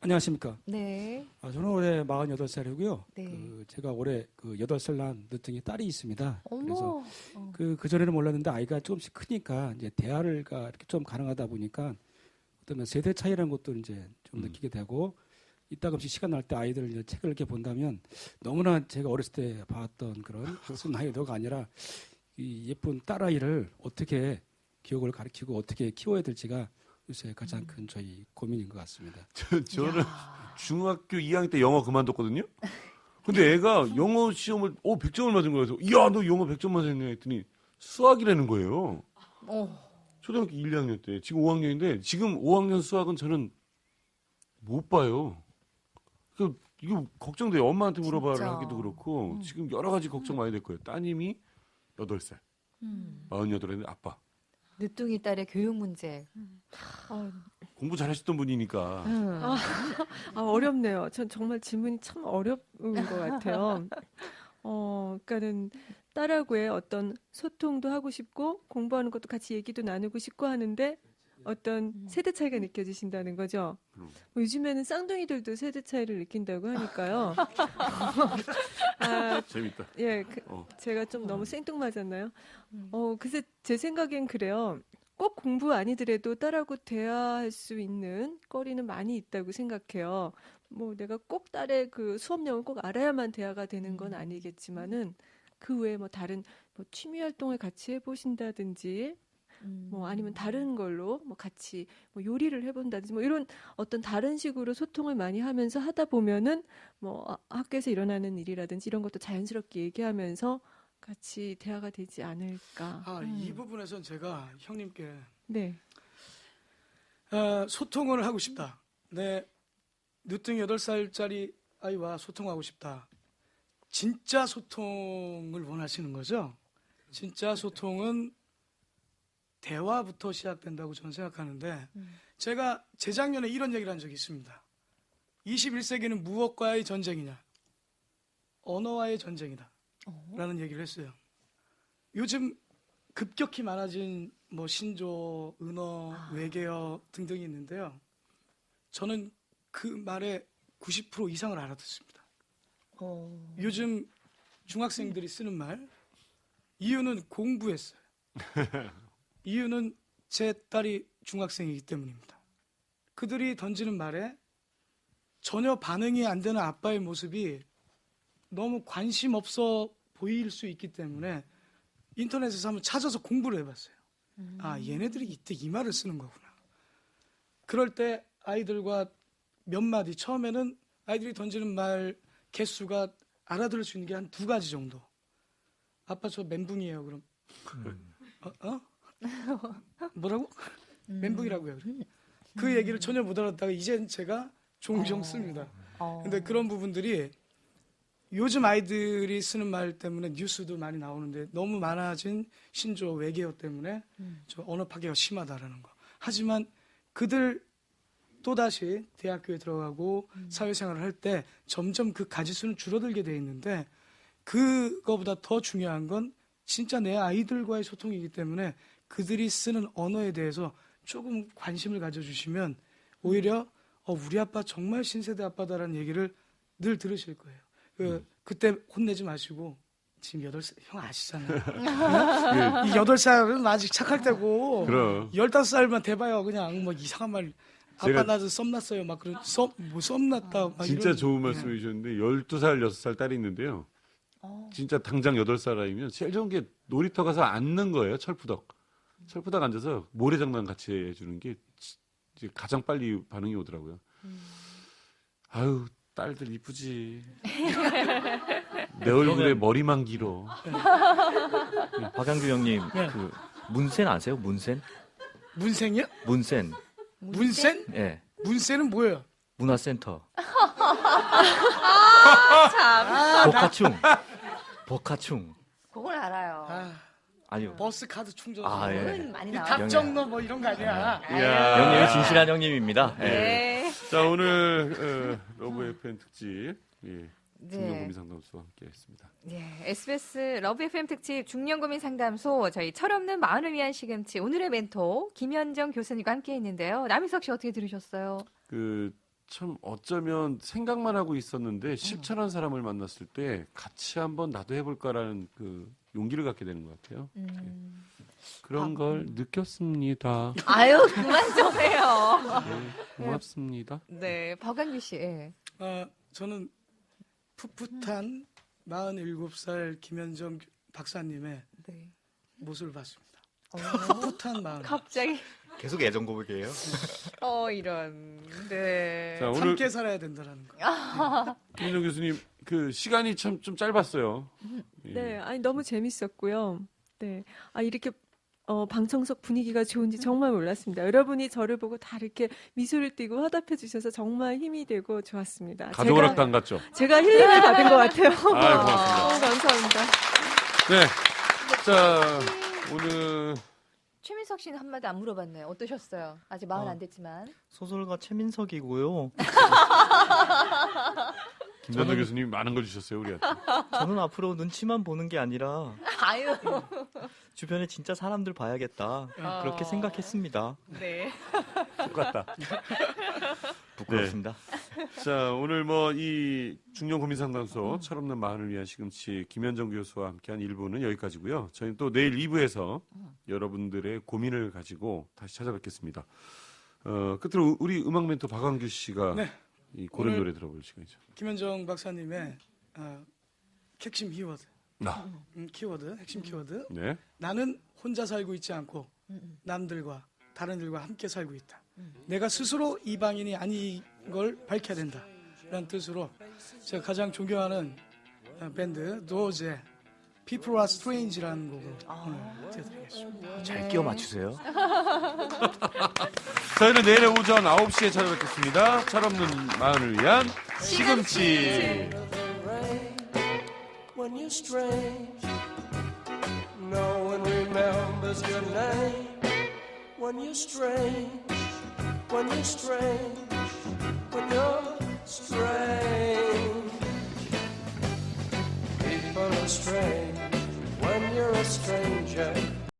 안녕하십니까. 네. 저는 올해 48살이고요. 네. 제가 올해 8살 난 늦둥이 딸이 있습니다. 어머. 그래서 그전에는 몰랐는데 아이가 조금씩 크니까 이제 대화가 이렇게 좀 가능하다 보니까 어떤 세대 차이라는 것도 이제 좀 느끼게 되고 이따금씩 시간 날 때 아이들 이제 책을 이렇게 본다면 너무나 제가 어렸을 때 봤던 그런 학습 나이도가 아니라 이 예쁜 딸아이를 어떻게 기억을 가르치고 어떻게 키워야 될지가 요새 가장 큰 저희 고민인 것 같습니다. 저는 중학교 2학년 때 영어 그만뒀거든요. 근데 애가 영어 시험을 100점을 맞은 거여서 야, 너 영어 100점 맞았네 했더니 수학이라는 거예요. 초등학교 1, 2학년 때. 지금 5학년인데 지금 5학년 수학은 저는 못 봐요. 이거 걱정돼요. 엄마한테 물어봐라 진짜. 하기도 그렇고 지금 여러 가지 걱정 많이 될 거예요. 따님이 8살. 48인데 아빠. 늦둥이 딸의 교육 문제. 공부 잘하셨던 분이니까. 어렵네요. 전 정말 질문이 참 어려운 것 같아요. 그러니까는 딸하고의 어떤 소통도 하고 싶고 공부하는 것도 같이 얘기도 나누고 싶고 하는데 어떤 세대 차이가 느껴지신다는 거죠. 요즘에는 쌍둥이들도 세대 차이를 느낀다고 하니까요. 재밌다. 예, 제가 좀 너무 생뚱맞았나요? 글쎄 제 생각엔 그래요. 꼭 공부 아니더라도 딸하고 대화할 수 있는 거리는 많이 있다고 생각해요. 뭐 내가 꼭 딸의 그 수업 내용을 꼭 알아야만 대화가 되는 건 아니겠지만은 그 외에 뭐 다른 뭐 취미 활동을 같이 해보신다든지. 뭐 아니면 다른 걸로 뭐 같이 뭐 요리를 해본다든지 뭐 이런 어떤 다른 식으로 소통을 많이 하면서 하다 보면은 뭐 학교에서 일어나는 일이라든지 이런 것도 자연스럽게 얘기하면서 같이 대화가 되지 않을까. 이 부분에선 제가 형님께 네. 소통을 하고 싶다. 내 늦둥이 8살짜리 아이와 소통하고 싶다. 진짜 소통을 원하시는 거죠? 진짜 소통은 대화부터 시작된다고 저는 생각하는데 제가 재작년에 이런 얘기를 한 적이 있습니다. 21세기는 무엇과의 전쟁이냐? 언어와의 전쟁이다. 라는 얘기를 했어요. 요즘 급격히 많아진 뭐 신조, 은어, 외계어 등등이 있는데요. 저는 그 말의 90% 이상을 알아듣습니다. 요즘 중학생들이 쓰는 말, 이유는 공부했어요. 이유는 제 딸이 중학생이기 때문입니다. 그들이 던지는 말에 전혀 반응이 안 되는 아빠의 모습이 너무 관심 없어 보일 수 있기 때문에 인터넷에서 한번 찾아서 공부를 해봤어요. 얘네들이 이때 이 말을 쓰는 거구나. 그럴 때 아이들과 몇 마디, 처음에는 아이들이 던지는 말 개수가 알아들을 수 있는 게 한 2가지 정도. 아빠 저 멘붕이에요. 그럼 뭐라고? 멘붕이라고요. 그 얘기를 전혀 못 알아듣다가 이젠 제가 종종 씁니다. 근데 그런 부분들이 요즘 아이들이 쓰는 말 때문에 뉴스도 많이 나오는데 너무 많아진 신조어 외계어 때문에 저 언어 파괴가 심하다라는 거. 하지만 그들 또다시 대학교에 들어가고 사회생활을 할 때 점점 그 가지수는 줄어들게 돼 있는데 그거보다 더 중요한 건 진짜 내 아이들과의 소통이기 때문에 그들이 쓰는 언어에 대해서 조금 관심을 가져주시면 오히려 우리 아빠 정말 신세대 아빠다라는 얘기를 늘 들으실 거예요. 그때 혼내지 마시고 지금 8살 형 아시잖아요. 이 8살은 아직 착할 때고 그럼. 15살만 돼봐요. 그냥 뭐 이상한 말 아빠 제가 나도 썸 났어요. 막 그런 썸 났다. 막 진짜 이런, 좋은 말씀해 주셨는데 12살, 6살 딸이 있는데요. 진짜 당장 8살 아이면 제일 좋은 게 놀이터 가서 앉는 거예요. 철푸덕 앉아서 모래장난 같이 해주는 게 이제 가장 빨리 반응이 오더라고요. 아유 딸들 이쁘지. 내 얼굴에 머리만 길어. 박양규 형님 네. 그 문센 아세요? 문센? 문생이요? 문센. 문센? 예. 문센은 뭐예요? 문화센터. 참. 복화충. 그걸 알아요. 아니요. 버스 카드 충전. 예. 그건 많이 나와요. 답정너 뭐 이런 거 아니야? 형님은 진실한 형님입니다. 예. 네. 자 오늘 러브 FM 특집 중년고민 상담소와 함께했습니다. 네, SBS 러브 FM 특집 중년고민 상담소 저희 철없는 마흔을 위한 시금치 오늘의 멘토 김현정 교수님과 함께했는데요. 남희석 씨 어떻게 들으셨어요? 참 어쩌면 생각만 하고 있었는데 실천한 사람을 만났을 때 같이 한번 나도 해볼까라는 그 용기를 갖게 되는 것 같아요. 그런 걸 느꼈습니다. 아유 그만 좀 해요. 네, 고맙습니다. 네, 박완규 씨. 예. 저는 풋풋한 47살 김현정 박사님의 모습을 봤습니다. 풋풋한 마음. 갑자기. 계속 애정 고백이에요? 이런. 네. 자, 오늘 함께 살아야 된다라는 거. 김현정 교수님 그 시간이 참 좀 짧았어요. 네, 아니 너무 재밌었고요. 네, 이렇게 방청석 분위기가 좋은지 정말 몰랐습니다. 여러분이 저를 보고 다 이렇게 미소를 띠고 화답해 주셔서 정말 힘이 되고 좋았습니다. 가족 오락관 같죠? 제가 힐링을 받은 것 같아요. 고맙습니다. 너무 감사합니다. 네, 자 오늘 최민석 씨는 한마디 안 물어봤네요. 어떠셨어요? 아직 마흔 안 됐지만. 소설가 최민석이고요. 김현정 교수님 많은 걸 주셨어요 우리한테. 저는 앞으로 눈치만 보는 게 아니라 아유. 주변에 진짜 사람들 봐야겠다. 그렇게 생각했습니다. 네. 똑같다. 부끄럽습니다. 네. 자 오늘 뭐 이 중년 고민 상담소 철없는 마흔을 위한 시금치 김현정 교수와 함께한 1부는 여기까지고요. 저희는 또 내일 2부에서 여러분들의 고민을 가지고 다시 찾아뵙겠습니다. 끝으로 우리 음악 멘토 박완규 씨가 이 고른 노래 들어볼 시간이죠. 김현정 박사님의 핵심 키워드. 키워드, 핵심 키워드. 네. 나는 혼자 살고 있지 않고 남들과 다른 들과 함께 살고 있다. 내가 스스로 이방인이 아닌 걸 밝혀야 된다. 라는 뜻으로 제가 가장 존경하는 밴드 도어즈의 People Are Strange라는 곡을 오늘 띄워드리겠습니다. 잘 끼워 맞추세요. 저희는 내일 오전 9시에 찾아뵙겠습니다. 철없는 마흔을 위한 시금치. When you're strange, no one remembers your name. When you're strange, when you're strange, when you're strange. People are strange when you're a stranger.